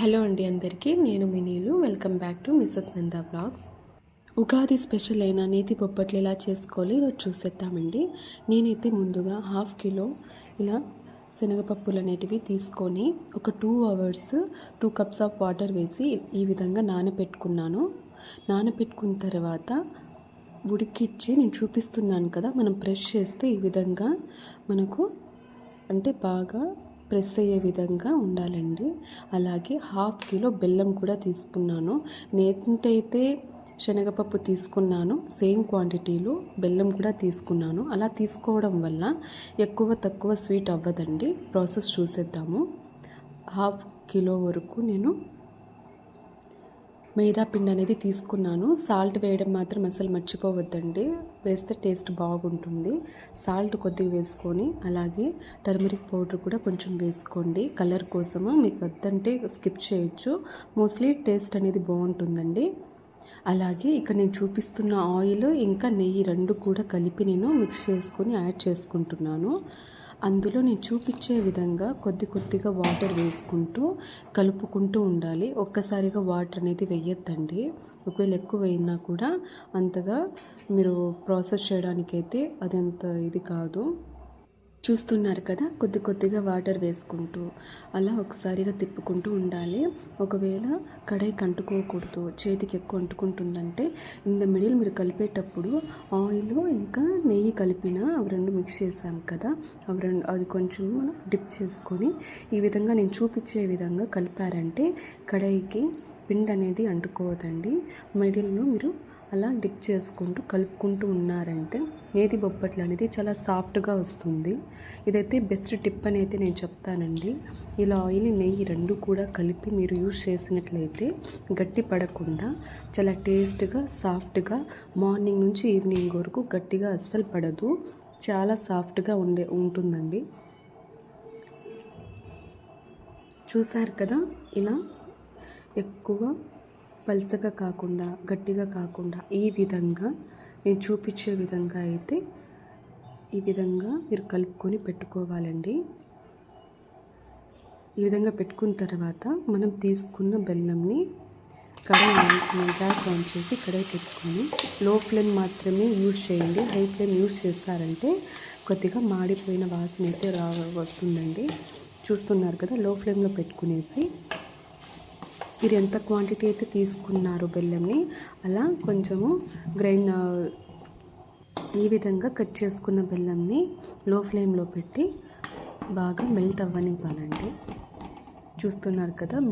Hello అండి అందరికీ, నేను మీ Neelu. Welcome back to Mrs Nanda blogs. Ugadi special అయిన నేతి బొబ్బట్లు ఎలా చేసుకోవాలి ఈరోజు చూసేద్దామండి. నేనైతే ముందుగా 1/2 కిలో ఇలా శనగపప్పులు అనేటివి తీసుకొని ఒక 2 అవర్స్ 2 కప్స్ ఆఫ్ వాటర్ వేసి ఈ విధంగా నానబెట్టుకున్నాను. నానబెట్టుకున్న తర్వాత ఉడికిచ్చి నేను చూపిస్తున్నాను కదా, మనం ప్రెస్ చేస్తే ఈ విధంగా మనకు అంటే బాగా ప్రెస్ అయ్యే విధంగా ఉండాలండి. అలాగే 1/2 కిలో బెల్లం కూడా తీసుకున్నాను. నేనైతే శనగపప్పు తీసుకున్నాను, సేమ్ క్వాంటిటీలో బెల్లం కూడా తీసుకున్నాను. అలా తీసుకోవడం వల్ల ఎక్కువ తక్కువ స్వీట్ అవ్వదండి. ప్రాసెస్ చూసేద్దాము. 1/2 కిలో వరకు నేను మైదా పిండి అనేది తీసుకున్నాను. సాల్ట్ వేయడం మాత్రం అసలు మర్చిపోవద్దండి, వేస్తే టేస్ట్ బాగుంటుంది. సాల్ట్ కొద్దిగా వేసుకొని అలాగే టర్మరిక్ పౌడర్ కూడా కొంచెం వేసుకోండి, కలర్ కోసము. మీకు వద్దంటే స్కిప్ చేయొచ్చు, మోస్ట్లీ టేస్ట్ అనేది బాగుంటుందండి. అలాగే ఇక్కడ నేను చూపిస్తున్న ఆయిల్ ఇంకా నెయ్యి రెండు కూడా కలిపి నేను మిక్స్ చేసుకొని యాడ్ చేసుకుంటున్నాను. అందులో నేను చూపించే విధంగా కొద్దిగా వాటర్ వేసుకుంటూ కలుపుకుంటూ ఉండాలి. ఒక్కసారిగా వాటర్ అనేది వేయొద్దండి. ఒకవేళ ఎక్కువ వేయినా కూడా అంతగా మీరు ప్రాసెస్ చేయడానికైతే అది అంత ఇది కాదు. చూస్తున్నారు కదా, కొద్దిగా వాటర్ వేసుకుంటూ అలా ఒకసారిగా తిప్పుకుంటూ ఉండాలి. ఒకవేళ కడాయికి అంటుకోకూడదు, చేతికి ఎక్కువ అంటుకుంటుందంటే ఇన్ ద మిడిల్ మీరు కలిపేటప్పుడు ఆయిల్ ఇంకా నెయ్యి కలిపిన అవి రెండు మిక్స్ చేసాం కదా, అది కొంచెం డిప్ చేసుకొని ఈ విధంగా నేను చూపించే విధంగా కలిపారంటే కడాయికి పిండి అనేది అంటుకోవద్దండి. మిడిల్లో మీరు అలా డిప్ చేసుకుంటూ కలుపుకుంటూ ఉన్నారంటే నేతి బొబ్బట్లు అనేది చాలా సాఫ్ట్గా వస్తుంది. ఇదైతే బెస్ట్ టిప్ అని అయితే నేను చెప్తానండి. ఇలా ఆయిల్ నెయ్యి రెండు కూడా కలిపి మీరు యూజ్ చేసినట్లయితే గట్టి పడకుండా చాలా టేస్ట్గా సాఫ్ట్గా మార్నింగ్ నుంచి ఈవినింగ్ వరకు గట్టిగా అస్సలు పడదు, చాలా సాఫ్ట్గా ఉంటుందండి. చూసారు కదా, ఇలా ఎక్కువ పల్చగా కాకుండా గట్టిగా కాకుండా ఈ విధంగా నేను చూపించే విధంగా అయితే ఈ విధంగా మీరు కలుపుకొని పెట్టుకోవాలండి. ఈ విధంగా పెట్టుకున్న తర్వాత మనం తీసుకున్న బెల్లంని గ్యాస్ ఆన్ చేసి కడాయి పెట్టుకొని లో ఫ్లేమ్ మాత్రమే యూజ్ చేయండి. హై ఫ్లేమ్ యూజ్ చేస్తారంటే కొద్దిగా మాడిపోయిన వాసన అయితే వస్తుందండి. చూస్తున్నారు కదా, లో ఫ్లేమ్లో పెట్టుకునేసి మీరు ఎంత క్వాంటిటీ అయితే తీసుకున్నారో బెల్లంని అలా కొంచెము ఈ విధంగా కట్ చేసుకున్న బెల్లంని లో ఫ్లేమ్లో పెట్టి బాగా మెల్ట్ అవ్వనివ్వాలండి. చూస్తున్నారు కదా.